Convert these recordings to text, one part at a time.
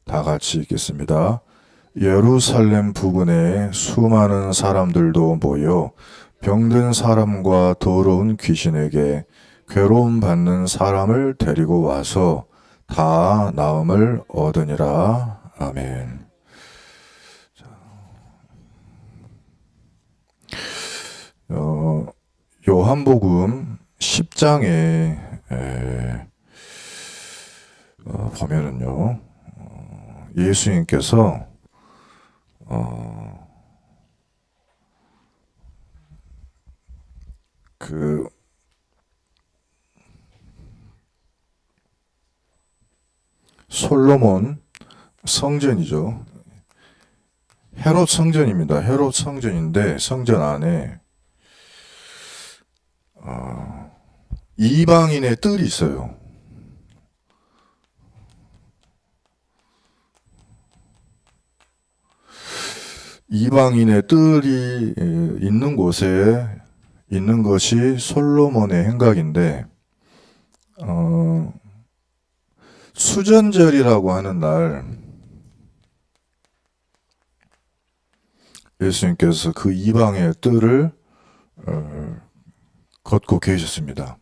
다 같이 읽겠습니다. 예루살렘 부근에 수많은 사람들도 모여 병든 사람과 더러운 귀신에게 괴로움 받는 사람을 데리고 와서 다 나음을 얻으니라. 아멘. 요한복음 10장에 보면은요, 예수님께서 그 솔로몬 성전이죠. 헤롯 성전입니다. 헤롯 성전인데 성전 안에 이방인의 뜰이 있어요. 이방인의 뜰이 있는 곳에 있는 것이 솔로몬의 행각인데, 수전절이라고 하는 날 예수님께서 그 이방의 뜰을 걷고 계셨습니다.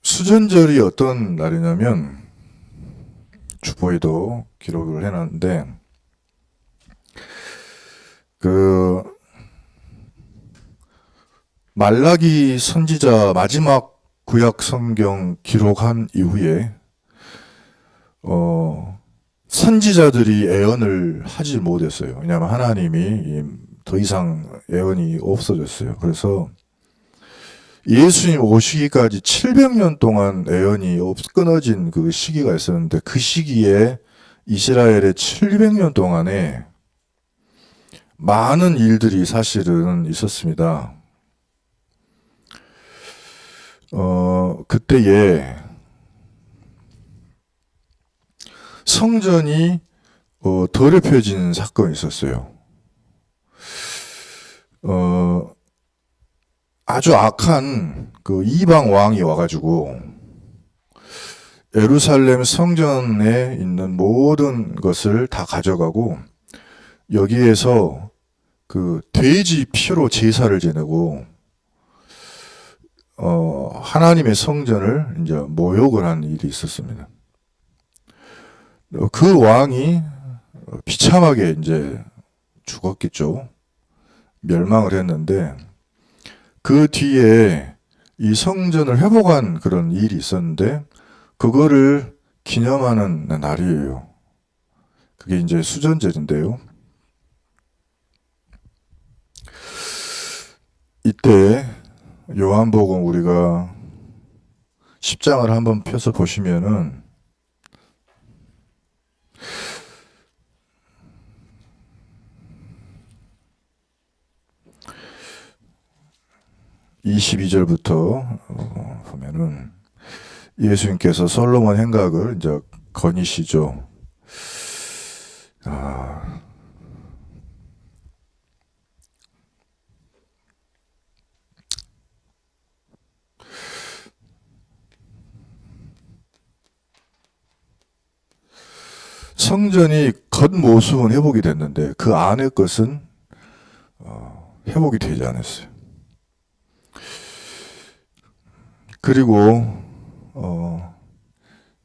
수전절이 어떤 날이냐면, 주보에도 기록을 해놨는데, 말라기 선지자 마지막 구약 성경 기록한 이후에 선지자들이 예언을 하지 못했어요. 왜냐하면 하나님이 더 이상 예언이 없어졌어요. 그래서 예수님 오시기까지 700년 동안 예언이 끊어진 그 시기가 있었는데, 그 시기에 이스라엘의 700년 동안에 많은 일들이 사실은 있었습니다. 그때에 성전이 더럽혀진 사건이 있었어요. 아주 악한 그 이방 왕이 와가지고 예루살렘 성전에 있는 모든 것을 다 가져가고, 여기에서 그 돼지 피로 제사를 지내고, 하나님의 성전을 이제 모욕을 한 일이 있었습니다. 그 왕이 비참하게 이제 죽었겠죠. 멸망을 했는데, 그 뒤에 이 성전을 회복한 그런 일이 있었는데, 그거를 기념하는 날이에요. 그게 이제 수전절인데요. 이때 요한복음 우리가 10장을 한번 펴서 보시면은 22절부터 보면은 예수님께서 솔로몬 행각을 이제 거니시죠. 성전이 겉모습은 회복이 됐는데 그 안의 것은 회복이 되지 않았어요. 그리고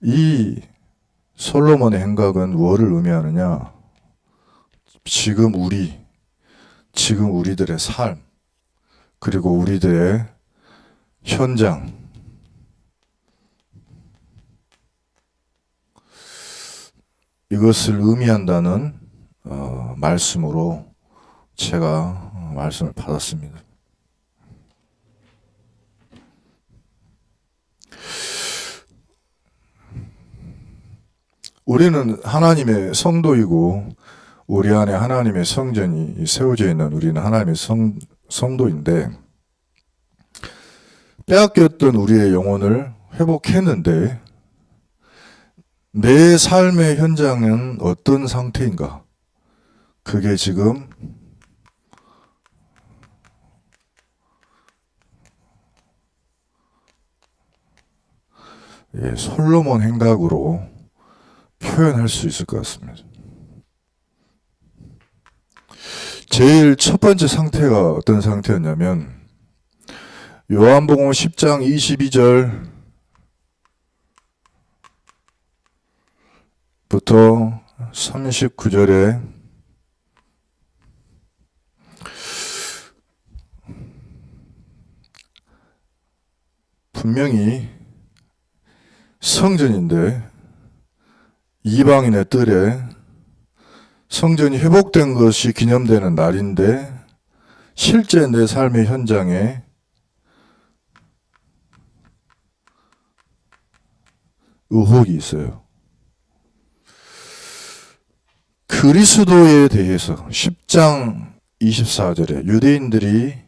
이 솔로몬의 행각은 뭐를 의미하느냐? 지금 우리들의 삶, 그리고 우리들의 현장, 이것을 의미한다는 말씀으로 제가 말씀을 받았습니다. 우리는 하나님의 성도이고, 우리 안에 하나님의 성전이 세워져 있는 우리는 하나님의 성도인데, 빼앗겼던 우리의 영혼을 회복했는데 내 삶의 현장은 어떤 상태인가? 그게 지금 솔로몬 행각으로 표현할 수 있을 것 같습니다. 제일 첫 번째 상태가 어떤 상태였냐면 요한복음 10장 22절부터 39절에 분명히 성전인데 이방인의 뜰에 성전이 회복된 것이 기념되는 날인데 실제 내 삶의 현장에 의혹이 있어요. 그리스도에 대해서 10장 24절에 유대인들이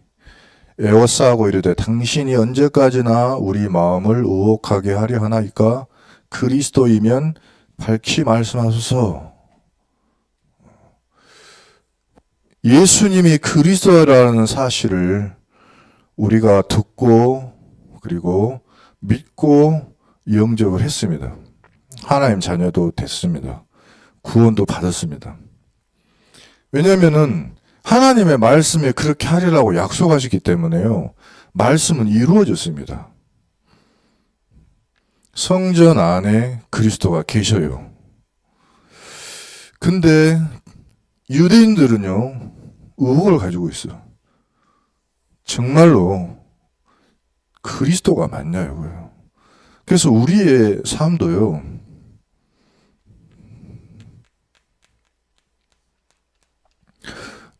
에워싸고 이르되 당신이 언제까지나 우리 마음을 의혹하게 하려 하나이까 그리스도이면 밝히 말씀하소서. 예수님이 그리스도라는 사실을 우리가 듣고 그리고 믿고 영접을 했습니다. 하나님 자녀도 됐습니다. 구원도 받았습니다. 왜냐하면은 하나님의 말씀에 그렇게 하리라고 약속하셨기 때문에요. 말씀은 이루어졌습니다. 성전 안에 그리스도가 계셔요. 근데 유대인들은요, 의혹을 가지고 있어요. 정말로 그리스도가 맞냐 이거예요. 그래서 우리의 삶도요,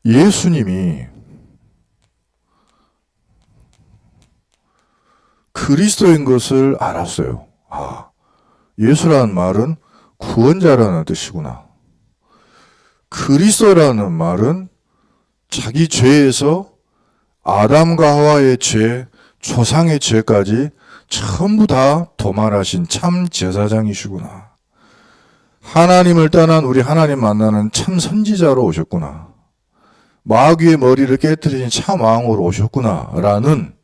예수님이 그리스도인 것을 알았어요. 아, 예수라는 말은 구원자라는 뜻이구나. 그리스도라는 말은 자기 죄에서 아담과 하와의 죄, 조상의 죄까지 전부 다 도말하신 참 제사장이시구나. 하나님을 떠난 우리 하나님 만나는 참 선지자로 오셨구나. 마귀의 머리를 깨뜨리신 참 왕으로 오셨구나 라는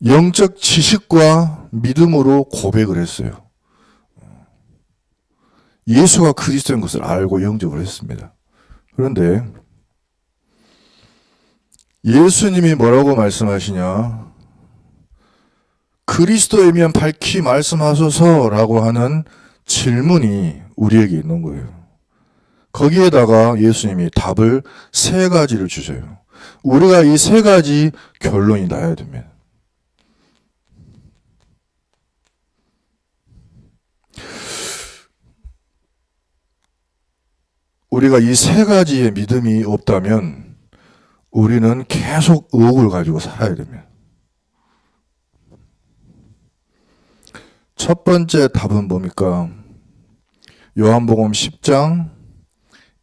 영적 지식과 믿음으로 고백을 했어요. 예수가 그리스도인 것을 알고 영접을 했습니다. 그런데 예수님이 뭐라고 말씀하시냐? 그리스도이면 밝히 말씀하소서라고 하는 질문이 우리에게 있는 거예요. 거기에다가 예수님이 답을 3가지를 주셔요. 우리가 이 3가지 결론이 나야 됩니다. 우리가 이 3가지의 믿음이 없다면 우리는 계속 의혹을 가지고 살아야 됩니다. 첫 번째 답은 뭡니까? 요한복음 10장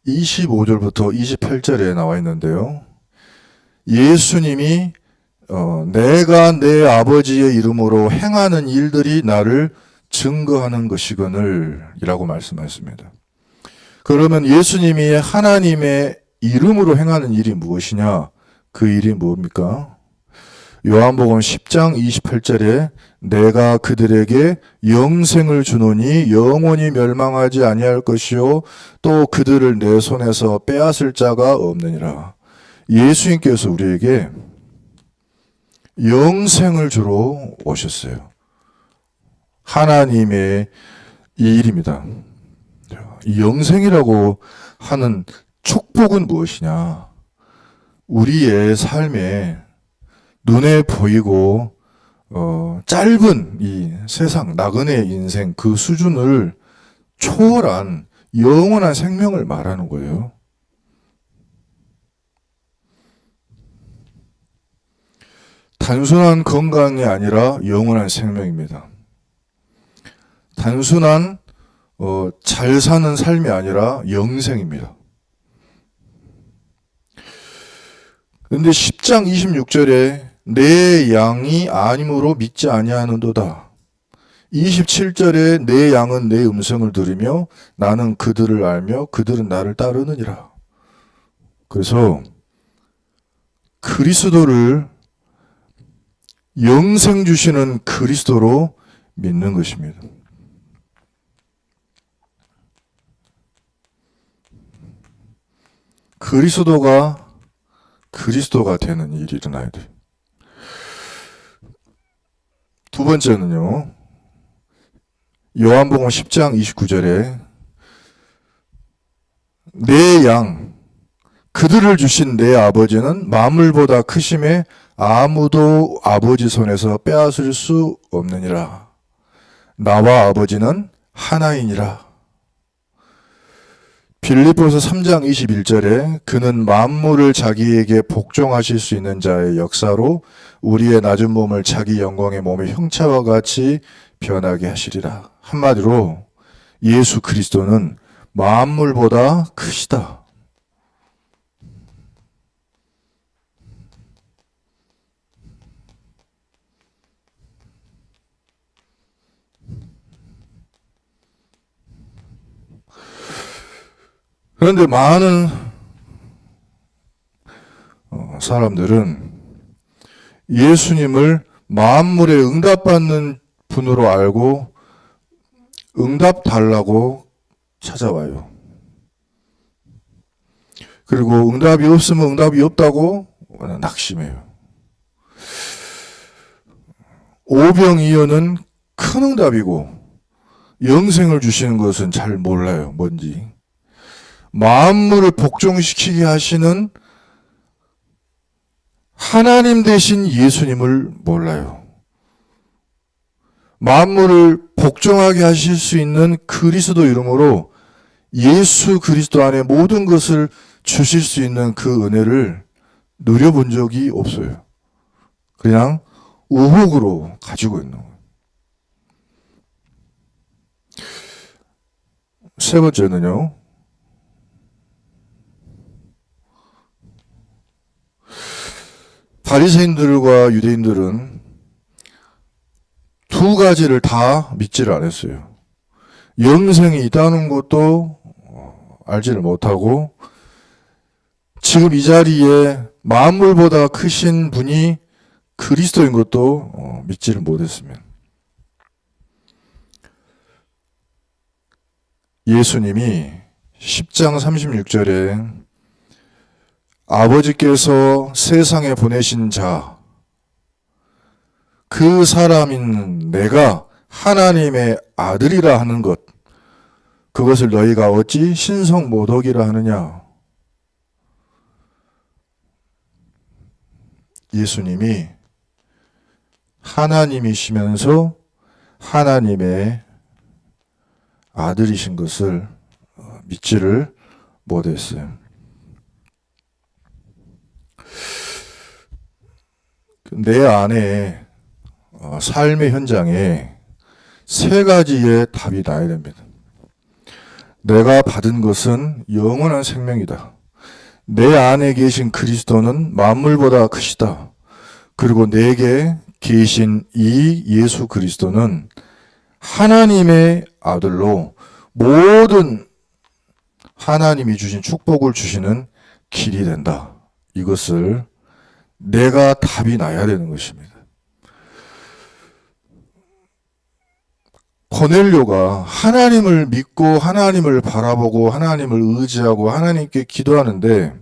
25절부터 28절에 나와 있는데요. 예수님이 내가 내 아버지의 이름으로 행하는 일들이 나를 증거하는 것이거늘 이라고 말씀하셨습니다. 그러면 예수님이 하나님의 이름으로 행하는 일이 무엇이냐? 그 일이 뭡니까? 요한복음 10장 28절에 내가 그들에게 영생을 주노니 영원히 멸망하지 아니할 것이요 또 그들을 내 손에서 빼앗을 자가 없느니라. 예수님께서 우리에게 영생을 주러 오셨어요. 하나님의 일입니다. 이 영생이라고 하는 축복은 무엇이냐? 우리의 삶에 눈에 보이고 짧은 이 세상 나그네 인생 그 수준을 초월한 영원한 생명을 말하는 거예요. 단순한 건강이 아니라 영원한 생명입니다. 단순한 잘 사는 삶이 아니라 영생입니다. 그런데 10장 26절에 내 양이 아님으로 믿지 아니하는도다. 27절에 내 양은 내 음성을 들으며 나는 그들을 알며 그들은 나를 따르느니라. 그래서 그리스도를 영생 주시는 그리스도로 믿는 것입니다. 그리스도가 되는 일이 일어나야 돼. 두 번째는요. 요한복음 10장 29절에 내 양 그들을 주신 내 아버지는 만물보다 크심에 아무도 아버지 손에서 빼앗을 수 없느니라. 나와 아버지는 하나이니라. 빌립보서 3장 21절에 그는 만물을 자기에게 복종하실 수 있는 자의 역사로 우리의 낮은 몸을 자기 영광의 몸의 형체와 같이 변하게 하시리라. 한마디로 예수 그리스도는 만물보다 크시다. 그런데 많은 사람들은 예수님을 만물에 응답받는 분으로 알고 응답 달라고 찾아와요. 그리고 응답이 없으면 응답이 없다고 낙심해요. 오병이어는 큰 응답이고 영생을 주시는 것은 잘 몰라요. 뭔지. 만물을 복종시키게 하시는 하나님 대신 예수님을 몰라요. 만물을 복종하게 하실 수 있는 그리스도 이름으로 예수 그리스도 안에 모든 것을 주실 수 있는 그 은혜를 누려본 적이 없어요. 그냥 의혹으로 가지고 있는 거예요. 세 번째는요. 바리새인들과 유대인들은 두 가지를 다 믿지를 않았어요. 영생이 있다는 것도 알지를 못하고 지금 이 자리에 만물보다 크신 분이 그리스도인 것도 믿지를 못했습니다. 예수님이 10장 36절에 아버지께서 세상에 보내신 자, 그 사람인 내가 하나님의 아들이라 하는 것, 그것을 너희가 어찌 신성모독이라 하느냐. 예수님이 하나님이시면서 하나님의 아들이신 것을 믿지를 못했어요. 내 안에 삶의 현장에 세 가지의 답이 나야 됩니다. 내가 받은 것은 영원한 생명이다. 내 안에 계신 그리스도는 만물보다 크시다. 그리고 내게 계신 이 예수 그리스도는 하나님의 아들로 모든 하나님이 주신 축복을 주시는 길이 된다. 이것을 내가 답이 나야 되는 것입니다. 고넬료가 하나님을 믿고 하나님을 바라보고 하나님을 의지하고 하나님께 기도하는데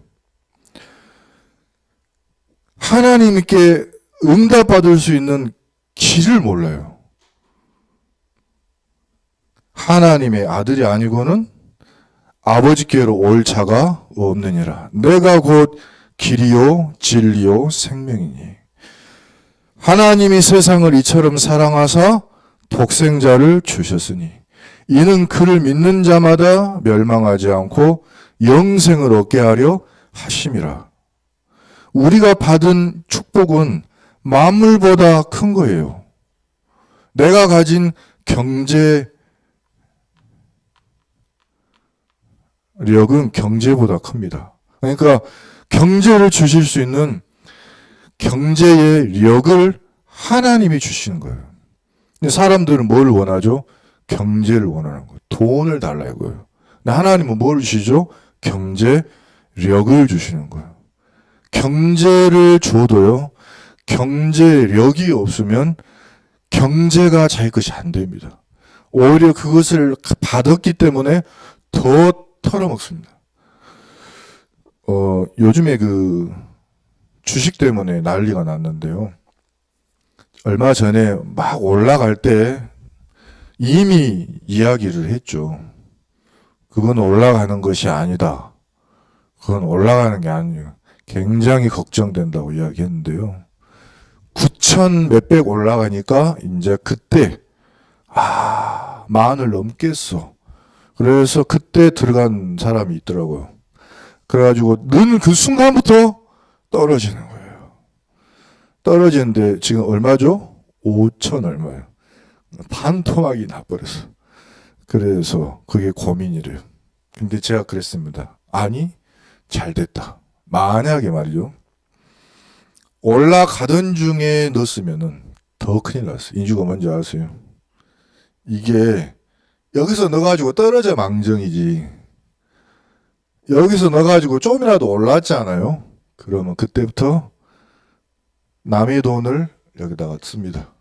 하나님께 응답받을 수 있는 길을 몰라요. 하나님의 아들이 아니고는 아버지께로 올 자가 없느니라. 내가 곧 길이요 진리요 생명이니. 하나님이 세상을 이처럼 사랑하사 독생자를 주셨으니 이는 그를 믿는 자마다 멸망하지 않고 영생을 얻게 하려 하심이라. 우리가 받은 축복은 만물보다 큰 거예요. 내가 가진 경제력은 경제보다 큽니다. 그러니까 경제를 주실 수 있는 경제의 력을 하나님이 주시는 거예요. 근데 사람들은 뭘 원하죠? 경제를 원하는 거예요. 돈을 달라 이거예요. 근데 하나님은 뭘 주시죠? 경제력을 주시는 거예요. 경제를 줘도요, 경제력이 없으면 경제가 자기 것이 안 됩니다. 오히려 그것을 받았기 때문에 더 털어먹습니다. 요즘에 그 주식 때문에 난리가 났는데요. 얼마 전에 막 올라갈 때 이미 이야기를 했죠. 그건 올라가는 것이 아니다. 그건 올라가는 게 아니에요. 굉장히 걱정된다고 이야기했는데요. 9천 몇백 올라가니까 이제 그때 만을 넘겠어. 그래서 그때 들어간 사람이 있더라고요. 그래가지고 는 그 순간부터 떨어지는 거예요. 떨어지는데 지금 얼마죠? 5천 얼마예요. 반토막이 나버렸어. 그래서 그게 고민이래요. 근데 제가 그랬습니다. 아니, 잘 됐다. 만약에 말이죠. 올라가던 중에 넣었으면은 더 큰일 났어요. 이유가 뭔지 아세요? 이게 여기서 넣어가지고 떨어져 망정이지. 여기서 넣어가지고 좀이라도 올랐잖아요. 그러면 그때부터 남의 돈을 여기다가 씁니다.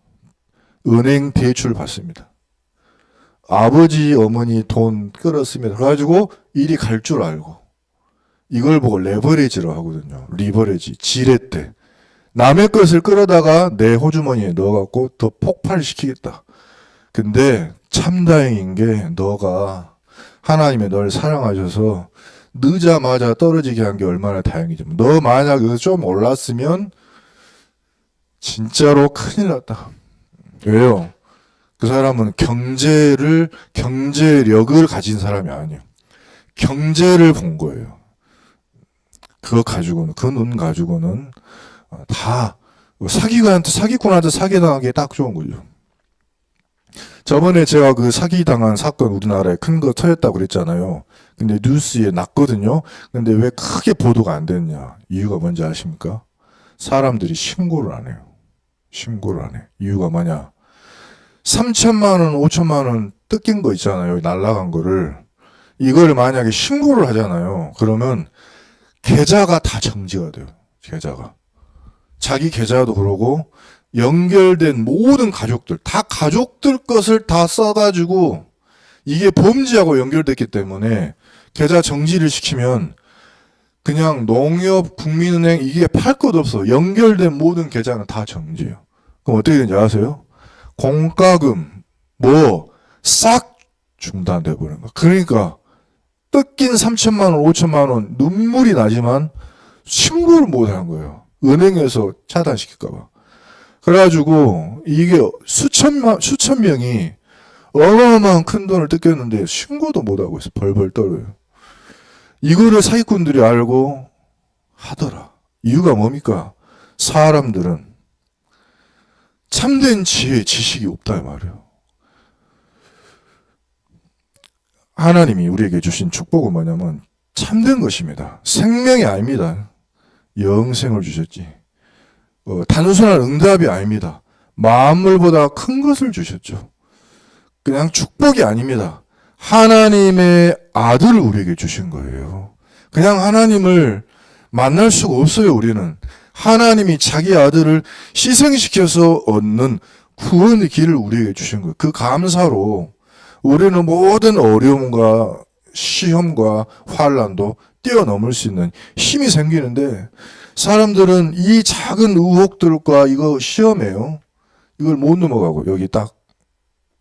은행 대출 받습니다. 아버지, 어머니 돈 끌었습니다. 그래가지고 일이 갈 줄 알고 이걸 보고 레버리지로 하거든요. 리버리지, 지렛대. 남의 것을 끌어다가 내 호주머니에 넣어갖고 더 폭발시키겠다. 근데 참 다행인 게 너가 하나님이 널 사랑하셔서 늦자마자 떨어지게 한 게 얼마나 다행이지. 너 만약 여기서 좀 올랐으면 진짜로 큰일 났다. 왜요? 그 사람은 경제력을 가진 사람이 아니에요. 경제를 본 거예요. 그거 가지고는, 그 눈 가지고는 다 사기꾼한테 사기당하기 딱 좋은 거죠. 저번에 제가 그 사기당한 사건 우리나라에 큰 거 터졌다고 그랬잖아요. 근데 뉴스에 났거든요. 근데 왜 크게 보도가 안 됐냐? 이유가 뭔지 아십니까? 사람들이 신고를 안 해요. 신고를 안 해. 이유가 뭐냐? 3천만 원, 5천만 원 뜯긴 거 있잖아요. 날라간 거를. 이걸 만약에 신고를 하잖아요. 그러면 계좌가 다 정지가 돼요. 계좌가. 자기 계좌도 그러고 연결된 모든 가족들, 다 가족들 것을 다 써가지고 이게 범죄하고 연결됐기 때문에 계좌 정지를 시키면 그냥 농협, 국민은행 이게 팔 것 없어. 연결된 모든 계좌는 다 정지예요. 그럼 어떻게 되는지 아세요? 공과금 싹 중단돼 버리는 거야. 그러니까 뜯긴 3천만 원, 5천만 원 눈물이 나지만 신고를 못 하는 거예요. 은행에서 차단시킬까 봐. 그래가지고 이게 수천 명이 어마어마한 큰 돈을 뜯겼는데 신고도 못 하고 있어. 벌벌 떨어요. 이거를 사기꾼들이 알고 하더라. 이유가 뭡니까? 사람들은 참된 지식이 없다 이 말이에요. 하나님이 우리에게 주신 축복은 뭐냐면 참된 것입니다. 생명이 아닙니다. 영생을 주셨지. 단순한 응답이 아닙니다. 만물보다 큰 것을 주셨죠. 그냥 축복이 아닙니다. 하나님의 아들을 우리에게 주신 거예요. 그냥 하나님을 만날 수가 없어요. 우리는 하나님이 자기 아들을 희생시켜서 얻는 구원의 길을 우리에게 주신 거예요. 그 감사로 우리는 모든 어려움과 시험과 환난도 뛰어넘을 수 있는 힘이 생기는데 사람들은 이 작은 의혹들과 이거 시험이에요. 이걸 못 넘어가고 여기 딱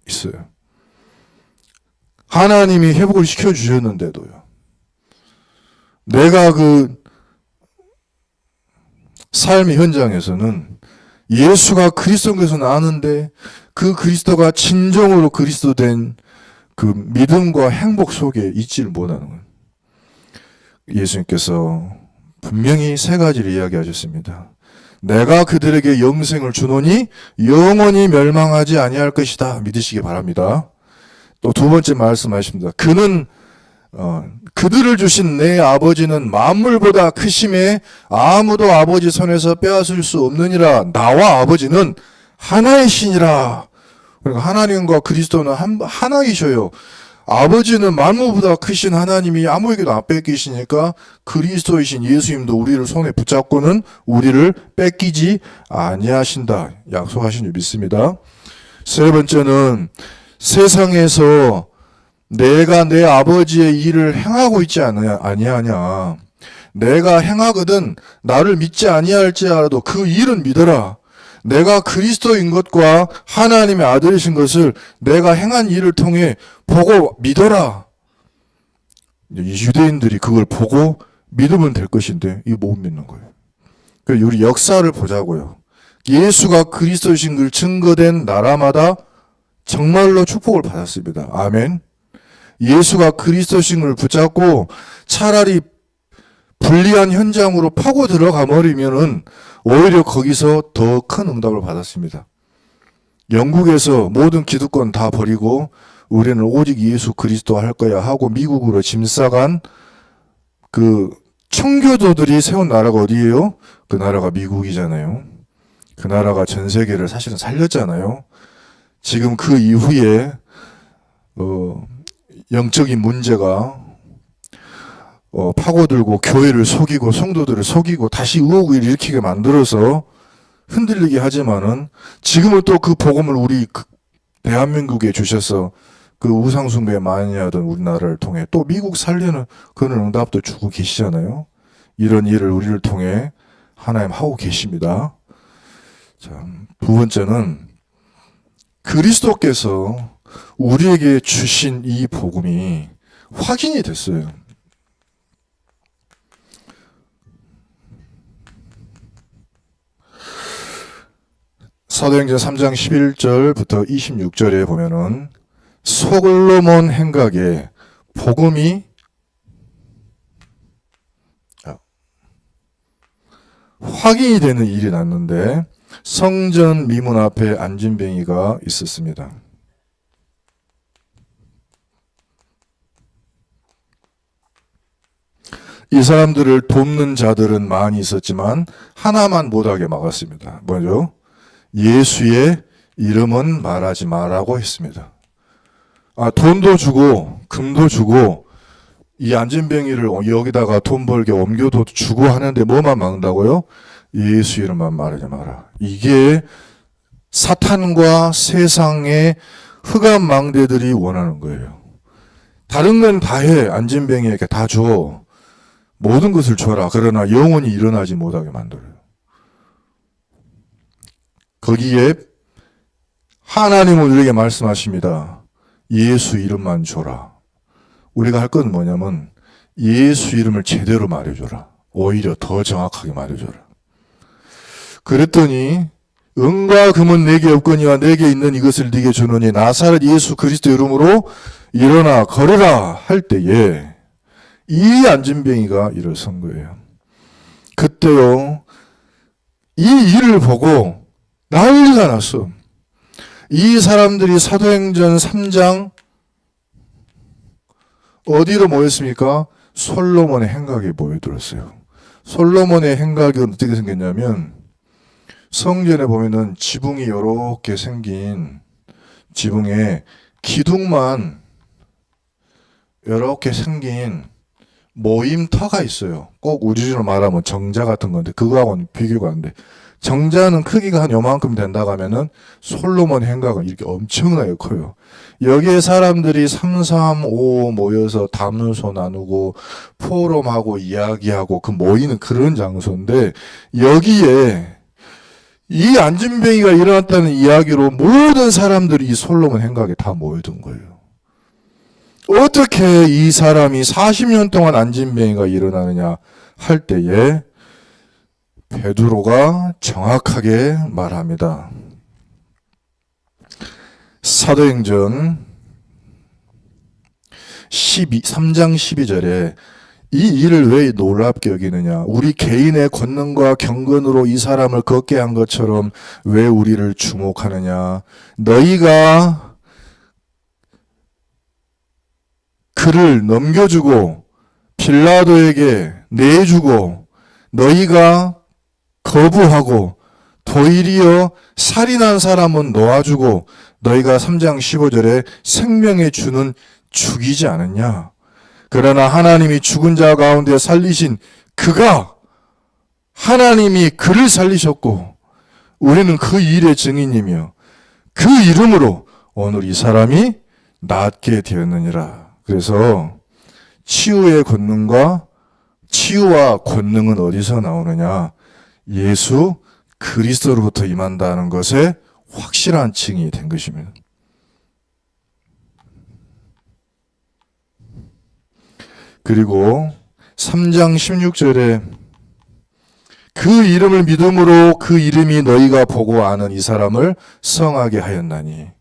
있어요. 하나님이 회복을 시켜주셨는데도요. 내가 그 삶의 현장에서는 예수가 그리스도인 것은 아는데 그 그리스도가 진정으로 그리스도 된 그 믿음과 행복 속에 있지를 못하는 거예요. 예수님께서 분명히 세 가지를 이야기하셨습니다. 내가 그들에게 영생을 주노니 영원히 멸망하지 아니할 것이다. 믿으시기 바랍니다. 또 두 번째 말씀하십니다. 그는 그들을 주신 내 아버지는 만물보다 크심에 아무도 아버지 손에서 빼앗을 수 없느니라. 나와 아버지는 하나이시니라. 그러니까 하나님과 그리스도는 하나이셔요. 아버지는 만물보다 크신 하나님이 아무에게도 안 뺏기시니까 그리스도이신 예수님도 우리를 손에 붙잡고는 우리를 뺏기지 아니하신다. 약속하신 줄 믿습니다. 세 번째는 세상에서 내가 내 아버지의 일을 행하고 있지 아니하냐. 내가 행하거든 나를 믿지 아니할지라도 그 일은 믿어라. 내가 그리스도인 것과 하나님의 아들이신 것을 내가 행한 일을 통해 보고 믿어라. 유대인들이 그걸 보고 믿으면 될 것인데 이거 못 믿는 거예요. 그래서 우리 역사를 보자고요. 예수가 그리스도이신 걸 증거된 나라마다 정말로 축복을 받았습니다. 아멘. 예수가 그리스도이신 걸 붙잡고 차라리 불리한 현장으로 파고 들어가 버리면은 오히려 거기서 더 큰 응답을 받았습니다. 영국에서 모든 기득권 다 버리고 우리는 오직 예수 그리스도 할 거야 하고 미국으로 짐 싸간 그 청교도들이 세운 나라가 어디예요? 그 나라가 미국이잖아요. 그 나라가 전 세계를 사실은 살렸잖아요. 지금 그 이후에 영적인 문제가 파고들고 교회를 속이고 성도들을 속이고 다시 의혹을 일으키게 만들어서 흔들리게 하지만은 지금은 또 그 복음을 우리 대한민국에 주셔서 그 우상숭배 많이 하던 우리나라를 통해 또 미국 살리는 그런 응답도 주고 계시잖아요. 이런 일을 우리를 통해 하나님 하고 계십니다. 자, 두 번째는 그리스도께서 우리에게 주신 이 복음이 확인이 됐어요. 사도행전 3장 11절부터 26절에 보면은 솔로몬 행각에 복음이 확인이 되는 일이 났는데 성전 미문 앞에 안진뱅이가 있었습니다. 이 사람들을 돕는 자들은 많이 있었지만 하나만 못하게 막았습니다. 뭐죠? 예수의 이름은 말하지 말라고 했습니다. 돈도 주고 금도 주고 이 안진뱅이를 여기다가 돈 벌게 옮겨도 주고 하는데 뭐만 막는다고요? 예수 이름만 말하지 마라. 이게 사탄과 세상의 흑암 망대들이 원하는 거예요. 다른 건 다 해. 안진뱅이에게 다 줘. 모든 것을 줘라. 그러나 영원히 일어나지 못하게 만들어요. 거기에 하나님은 우리에게 말씀하십니다. 예수 이름만 줘라. 우리가 할 건 뭐냐면 예수 이름을 제대로 말해줘라. 오히려 더 정확하게 말해줘라. 그랬더니 은과 금은 내게 없거니와 내게 있는 이것을 네게 주노니 나사렛 예수 그리스도 이름으로 일어나 걸으라 할 때에 이 안진뱅이가 일어선 거예요. 그때요 이 일을 보고 난리가 났어. 이 사람들이 사도행전 3장 어디로 모였습니까? 솔로몬의 행각에 모여들었어요. 솔로몬의 행각이 어떻게 생겼냐면 성전에 보면은 지붕이 이렇게 생긴 지붕에 기둥만 이렇게 생긴 모임터가 있어요. 꼭 우리로 말하면 정자 같은 건데 그거하고는 비교가 안 돼. 정자는 크기가 한 요만큼 된다고 하면은 솔로몬 행각은 이렇게 엄청나게 커요. 여기에 사람들이 3, 3, 5 모여서 담론서 나누고 포럼하고 이야기하고 그 모이는 그런 장소인데 여기에 이 안진뱅이가 일어났다는 이야기로 모든 사람들이 이 솔로몬 행각에 다 모여든 거예요. 어떻게 이 사람이 40년 동안 안진뱅이가 일어나느냐 할 때에 베드로가 정확하게 말합니다. 사도행전 3장 12절에 이 일을 왜 놀랍게 여기느냐? 우리 개인의 권능과 경건으로 이 사람을 걷게 한 것처럼 왜 우리를 주목하느냐? 너희가 그를 넘겨주고 빌라도에게 내주고 너희가 거부하고 도리어 살인한 사람은 놓아주고 너희가 3장 15절에 생명의 주는 죽이지 않았냐? 그러나 하나님이 죽은 자 가운데 살리신 그가 하나님이 그를 살리셨고 우리는 그 일의 증인이며 그 이름으로 오늘 이 사람이 낫게 되었느니라. 그래서 치유의 권능과 치유와 권능은 어디서 나오느냐? 예수 그리스도로부터 임한다는 것에 확실한 증이 된 것입니다. 그리고 3장 16절에 그 이름을 믿음으로 그 이름이 너희가 보고 아는 이 사람을 성하게 하였나니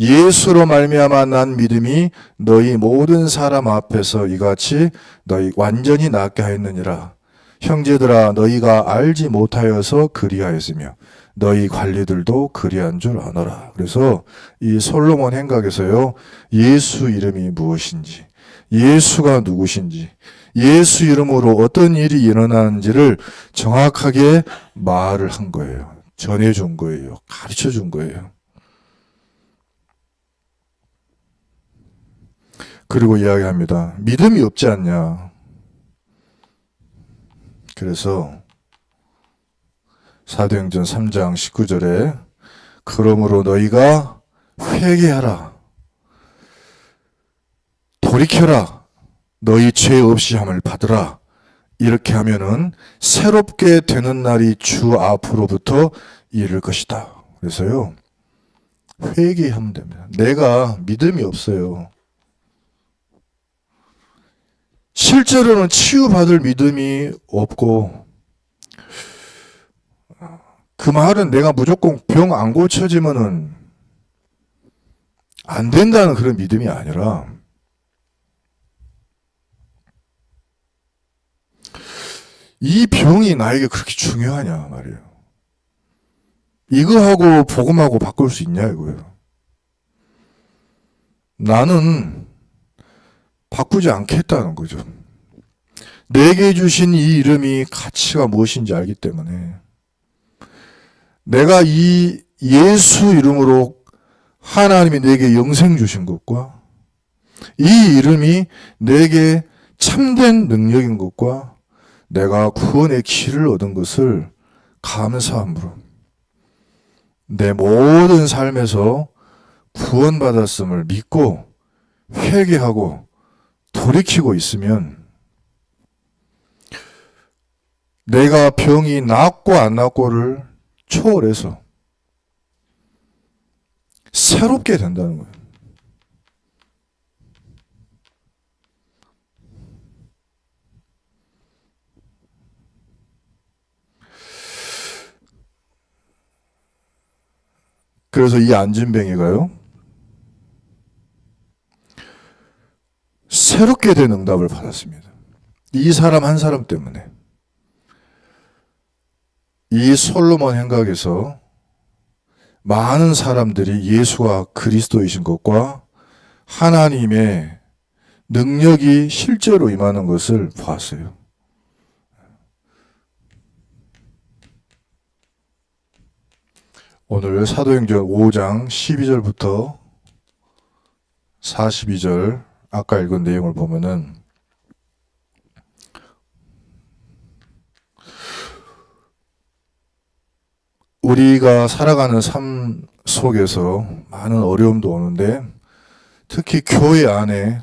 예수로 말미암아 난 믿음이 너희 모든 사람 앞에서 이같이 너희 완전히 낫게 하였느니라. 형제들아 너희가 알지 못하여서 그리하였으며 너희 관리들도 그리한 줄 아노라. 그래서 이 솔로몬 행각에서요, 예수 이름이 무엇인지, 예수가 누구신지, 예수 이름으로 어떤 일이 일어나는지를 정확하게 말을 한 거예요. 전해준 거예요. 가르쳐 준 거예요. 그리고 이야기합니다. 믿음이 없지 않냐. 그래서 사도행전 3장 19절에 그러므로 너희가 회개하라. 돌이켜라. 너희 죄 없이 함을 받으라. 이렇게 하면은 새롭게 되는 날이 주 앞으로부터 이를 것이다. 그래서요, 회개하면 됩니다. 내가 믿음이 없어요. 실제로는 치유받을 믿음이 없고, 그 말은 내가 무조건 병 안 고쳐지면은 안 된다는 그런 믿음이 아니라, 이 병이 나에게 그렇게 중요하냐 말이에요. 이거하고 복음하고 바꿀 수 있냐 이거예요. 나는 바꾸지 않겠다는 거죠. 내게 주신 이 이름이 가치가 무엇인지 알기 때문에 내가 이 예수 이름으로 하나님이 내게 영생 주신 것과 이 이름이 내게 참된 능력인 것과 내가 구원의 길을 얻은 것을 감사함으로 내 모든 삶에서 구원받았음을 믿고 회개하고 돌이키고 있으면 내가 병이 낫고 안 낫고를 초월해서 새롭게 된다는 거예요. 그래서 이 안진뱅이가요, 새롭게 된 응답을 받았습니다. 이 사람 한 사람 때문에. 이 솔로몬 행각에서 많은 사람들이 예수가 그리스도이신 것과 하나님의 능력이 실제로 임하는 것을 보았어요. 오늘 사도행전 5장 12절부터 42절 아까 읽은 내용을 보면은 우리가 살아가는 삶 속에서 많은 어려움도 오는데 특히 교회 안에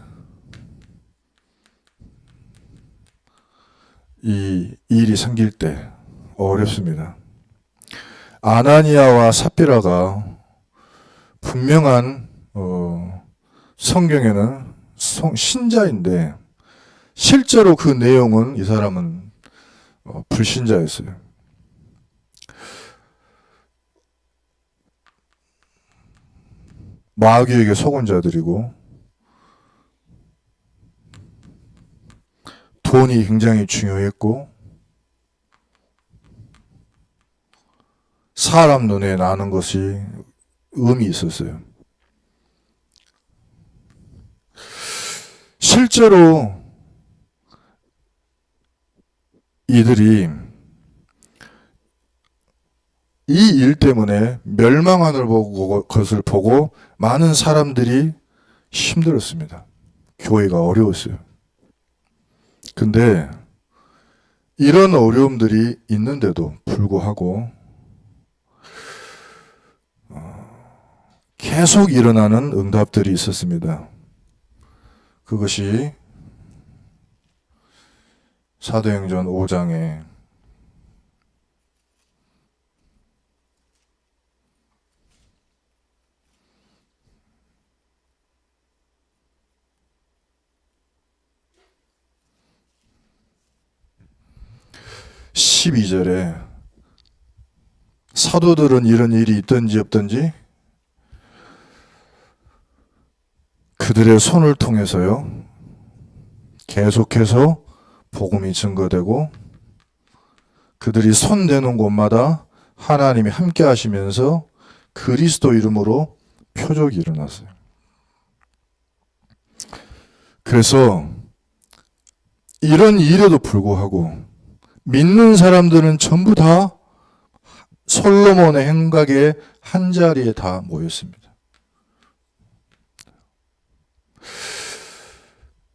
이 일이 생길 때 어렵습니다. 아나니아와 삽비라가 분명한 성경에는 신자인데 실제로 그 내용은 이 사람은 불신자였어요. 마귀에게 속은 자들이고 돈이 굉장히 중요했고 사람 눈에 나는 것이 의미 있었어요. 실제로 이들이 이 일 때문에 멸망하는 것을 보고 많은 사람들이 힘들었습니다. 교회가 어려웠어요. 근데 이런 어려움들이 있는데도 불구하고 계속 일어나는 응답들이 있었습니다. 그것이 사도행전 5장에 12절에 사도들은 이런 일이 있든지 없든지 그들의 손을 통해서요 계속해서 복음이 증거되고 그들이 손대는 곳마다 하나님이 함께 하시면서 그리스도 이름으로 표적이 일어났어요. 그래서 이런 일에도 불구하고 믿는 사람들은 전부 다 솔로몬의 행각의 한자리에 다 모였습니다.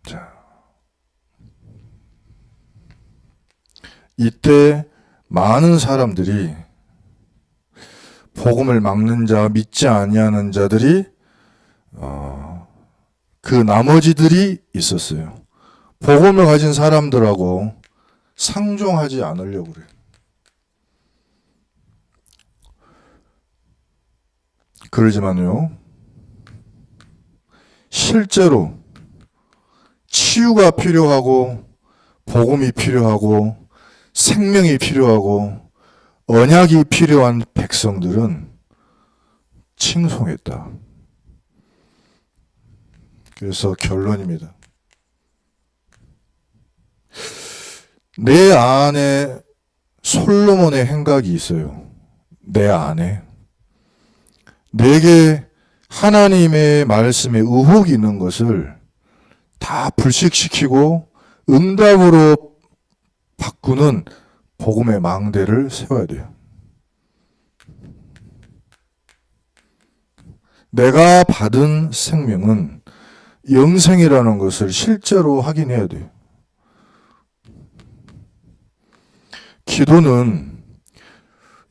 자, 이때 많은 사람들이 복음을 막는 자, 믿지 아니하는 자들이 그 나머지들이 있었어요. 복음을 가진 사람들하고 상종하지 않으려고 그래요. 그러지만요, 실제로 치유가 필요하고 복음이 필요하고 생명이 필요하고 언약이 필요한 백성들은 칭송했다. 그래서 결론입니다. 내 안에 솔로몬의 행각이 있어요. 내 안에. 내게 하나님의 말씀에 의혹이 있는 것을 다 불식시키고 응답으로 바꾸는 복음의 망대를 세워야 돼요. 내가 받은 생명은 영생이라는 것을 실제로 확인해야 돼요. 기도는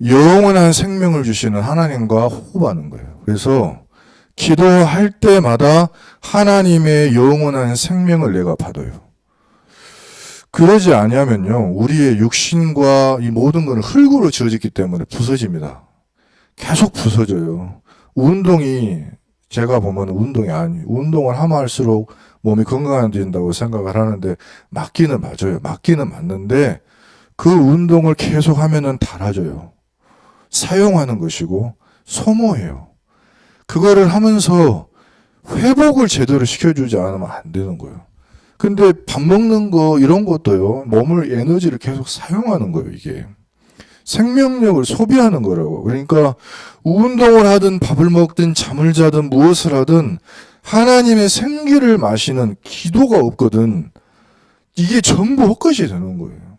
영원한 생명을 주시는 하나님과 호흡하는 거예요. 그래서 기도할 때마다 하나님의 영원한 생명을 내가 받아요. 그러지 아니하면요, 우리의 육신과 이 모든 것은 흙으로 지어졌기 때문에 부서집니다. 계속 부서져요. 운동이, 제가 보면 운동이 아니에요. 운동을 하면 할수록 몸이 건강해진다고 생각을 하는데 맞기는 맞아요. 맞기는 맞는데 그 운동을 계속 하면은 닳아져요. 사용하는 것이고 소모해요. 그거를 하면서 회복을 제대로 시켜주지 않으면 안 되는 거예요. 근데 밥 먹는 거 이런 것도요, 몸을 에너지를 계속 사용하는 거예요. 이게 생명력을 소비하는 거라고. 그러니까 운동을 하든 밥을 먹든 잠을 자든 무엇을 하든 하나님의 생기를 마시는 기도가 없거든 이게 전부 헛것이 되는 거예요.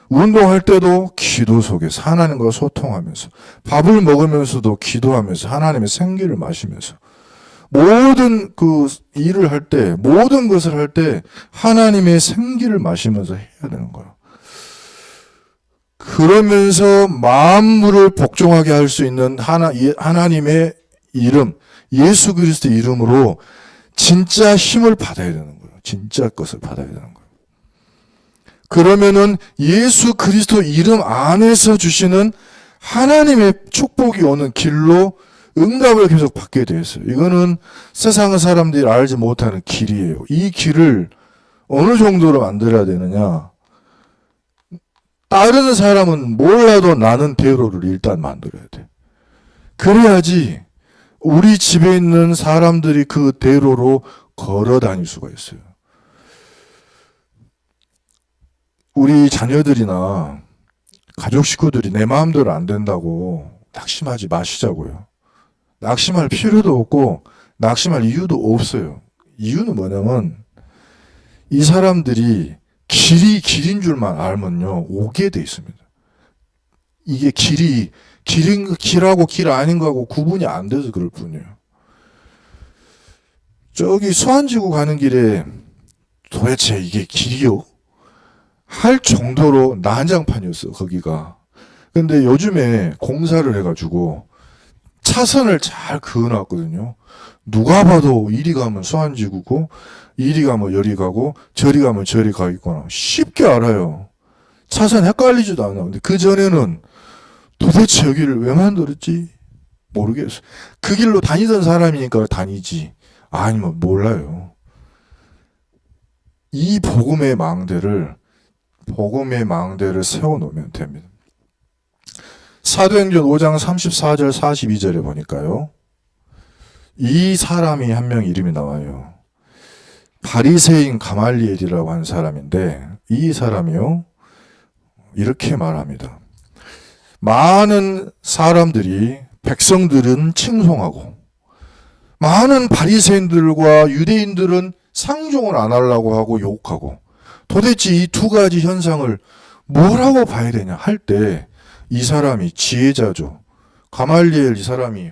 운동할 때도 기도 속에서 하나님과 소통하면서, 밥을 먹으면서도 기도하면서 하나님의 생기를 마시면서, 모든 그 일을 할 때, 모든 것을 할 때 하나님의 생기를 마시면서 해야 되는 거예요. 그러면서 만물을 복종하게 할 수 있는 하나님의 이름, 예수 그리스도의 이름으로 진짜 힘을 받아야 되는 거예요. 진짜 것을 받아야 되는 거예요. 그러면은 예수 그리스도 이름 안에서 주시는 하나님의 축복이 오는 길로 응답을 계속 받게 되었어요. 이거는 세상 사람들이 알지 못하는 길이에요. 이 길을 어느 정도로 만들어야 되느냐. 다른 사람은 몰라도 나는 대로를 일단 만들어야 돼. 그래야지 우리 집에 있는 사람들이 그 대로로 걸어 다닐 수가 있어요. 우리 자녀들이나 가족 식구들이 내 마음대로 안 된다고 낙심하지 마시자고요. 낙심할 필요도 없고 낙심할 이유도 없어요. 이유는 뭐냐면 이 사람들이 길인 줄만 알면요 오게 돼 있습니다. 이게 길하고 길 아닌 거하고 구분이 안 돼서 그럴 뿐이에요. 저기 수안지구 가는 길에 도대체 이게 길이요? 할 정도로 난장판이었어 거기가. 근데 요즘에 공사를 해가지고 차선을 잘 그어놨거든요. 누가 봐도 이리 가면 수안지구고 이리 가면 여리 가고 저리 가면 저리 가 있거나 쉽게 알아요. 차선 헷갈리지도 않아. 근데 그 전에는 도대체 여기를 왜 만들었지? 모르겠어. 그 길로 다니던 사람이니까 다니지. 아니면 몰라요. 이 복음의 망대를 세워놓으면 됩니다. 사도행전 5장 34절 42절에 보니까요. 이 사람이 한 명 이름이 나와요. 바리새인 가말리엘이라고 하는 사람인데 이 사람이요. 이렇게 말합니다. 많은 사람들이 백성들은 칭송하고 많은 바리새인들과 유대인들은 상종을 안 하려고 하고 욕하고 도대체 이 두 가지 현상을 뭐라고 봐야 되냐 할 때 이 사람이 지혜자죠. 가말리엘 이 사람이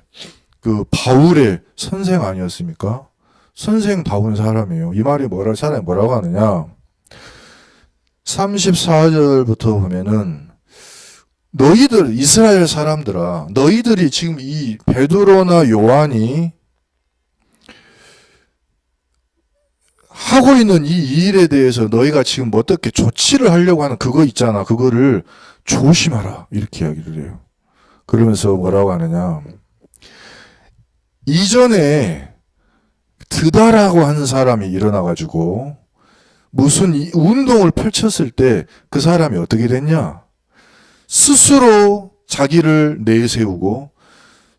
그 바울의 선생 아니었습니까? 선생다운 사람이에요. 이 말이 사람이 뭐라고 하느냐? 34절부터 보면은 너희들 이스라엘 사람들아 너희들이 지금 이 베드로나 요한이 하고 있는 이 일에 대해서 너희가 지금 어떻게 조치를 하려고 하는 그거 있잖아. 그거를 조심하라. 이렇게 이야기를 해요. 그러면서 뭐라고 하느냐. 이전에 드다라고 하는 사람이 일어나가지고 무슨 운동을 펼쳤을 때 그 사람이 어떻게 됐냐. 스스로 자기를 내세우고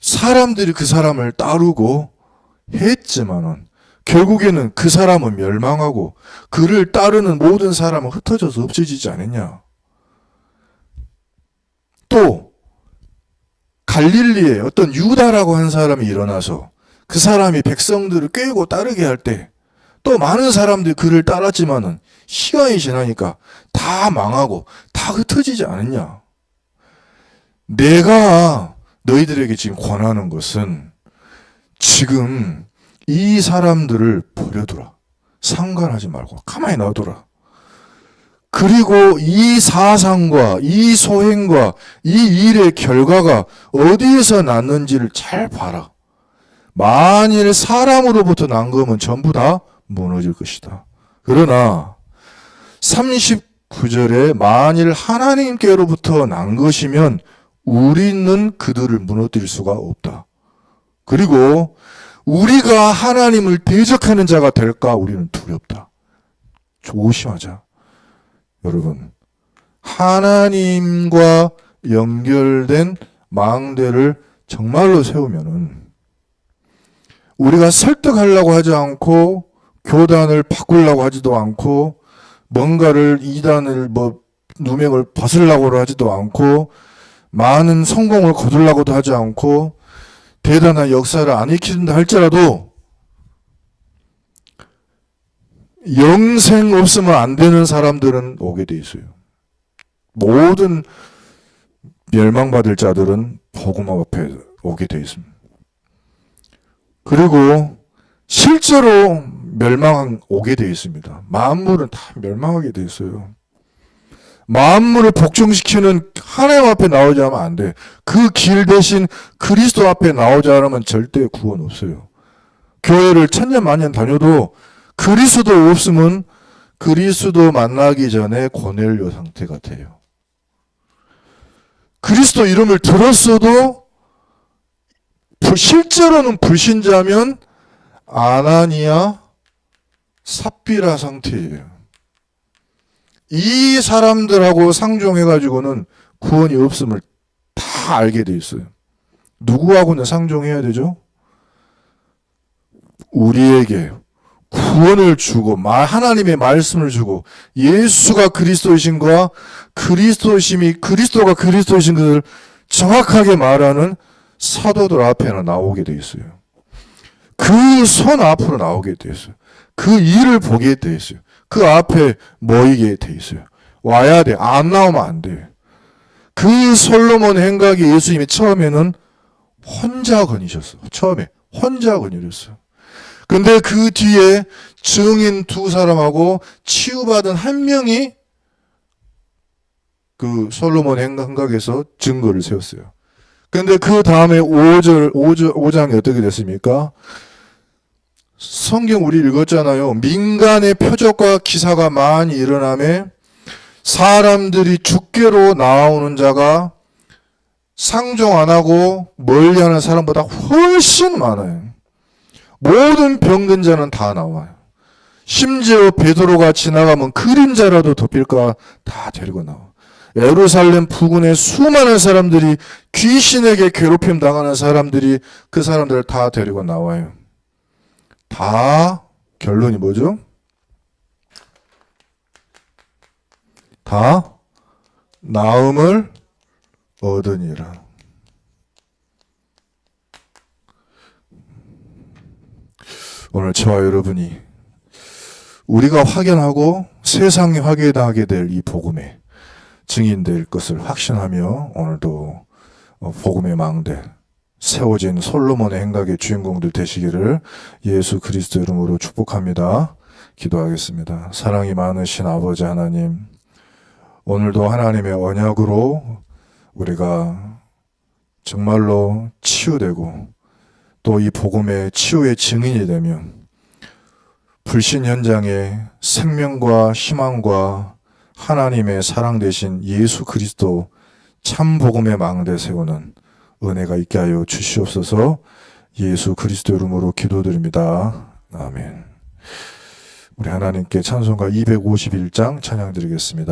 사람들이 그 사람을 따르고 했지만은 결국에는 그 사람은 멸망하고 그를 따르는 모든 사람은 흩어져서 없어지지 않았냐. 또 갈릴리에 어떤 유다라고 한 사람이 일어나서 그 사람이 백성들을 꿰고 따르게 할 때 또 많은 사람들이 그를 따랐지만은 시간이 지나니까 다 망하고 다 흩어지지 않았냐. 내가 너희들에게 지금 권하는 것은 지금 이 사람들을 버려두라. 상관하지 말고 가만히 놔두라. 그리고 이 사상과 이 소행과 이 일의 결과가 어디에서 났는지를 잘 봐라. 만일 사람으로부터 난 거면 전부 다 무너질 것이다. 그러나 39절에 만일 하나님께로부터 난 것이면 우리는 그들을 무너뜨릴 수가 없다. 그리고 우리가 하나님을 대적하는 자가 될까 우리는 두렵다. 조심하자. 여러분, 하나님과 연결된 망대를 정말로 세우면은 우리가 설득하려고 하지 않고 교단을 바꾸려고 하지도 않고 뭔가를 이단을 누명을 벗으려고 하지도 않고 많은 성공을 거두려고도 하지 않고 대단한 역사를 안 익힌다 할지라도 영생 없으면 안 되는 사람들은 오게 돼 있어요. 모든 멸망받을 자들은 복음 앞에 오게 돼 있습니다. 그리고 실제로 오게 돼 있습니다. 만물은 다 멸망하게 돼 있어요. 만물을 복종시키는 하나님 앞에 나오지 않으면 안 돼. 그 길 대신 그리스도 앞에 나오지 않으면 절대 구원 없어요. 교회를 천년 만년 다녀도 그리스도 없으면 그리스도 만나기 전에 고넬료 상태 같아요. 그리스도 이름을 들었어도 실제로는 불신자면 아나니아, 삽비라 상태예요. 이 사람들하고 상종해가지고는 구원이 없음을 다 알게 돼 있어요. 누구하고는 상종해야 되죠? 우리에게 구원을 주고 하나님의 말씀을 주고 예수가 그리스도이신과 그리스도가 그리스도이신 것을 정확하게 말하는 사도들 앞에는 나오게 돼 있어요. 그 손 앞으로 나오게 돼 있어요. 그 일을 보게 돼 있어요. 그 앞에 모이게 돼 있어요. 와야 돼. 안 나오면 안 돼. 그 솔로몬 행각이 예수님이 처음에는 혼자 거니셨어. 처음에 혼자 거니셨어요. 근데 그 뒤에 증인 두 사람하고 치유받은 한 명이 그 솔로몬 행각에서 증거를 세웠어요. 근데 그 다음에 5장이 어떻게 됐습니까? 성경 우리 읽었잖아요. 민간의 표적과 기사가 많이 일어나며 사람들이 죽게로 나오는 자가 상종 안 하고 멀리하는 사람보다 훨씬 많아요. 모든 병든 자는 다 나와요. 심지어 베드로가 지나가면 그림자라도 덮일까 다 데리고 나와. 예루살렘 부근의 수많은 사람들이 귀신에게 괴롭힘 당하는 사람들이 그 사람들을 다 데리고 나와요. 다 결론이 뭐죠? 다 나음을 얻으니라. 오늘 저와 여러분이 우리가 확연하고 세상이 확인하게 될 이 복음에 증인될 것을 확신하며 오늘도 복음의 망대 세워진 솔로몬의 행각의 주인공들 되시기를 예수 그리스도 이름으로 축복합니다. 기도하겠습니다. 사랑이 많으신 아버지 하나님, 오늘도 하나님의 언약으로 우리가 정말로 치유되고 또 이 복음의 치유의 증인이 되면 불신 현장에 생명과 희망과 하나님의 사랑 되신 예수 그리스도 참 복음의 망대 세우는 은혜가 있게 하여 주시옵소서. 예수 그리스도 이름으로 기도드립니다. 아멘. 우리 하나님께 찬송가 251장 찬양 드리겠습니다.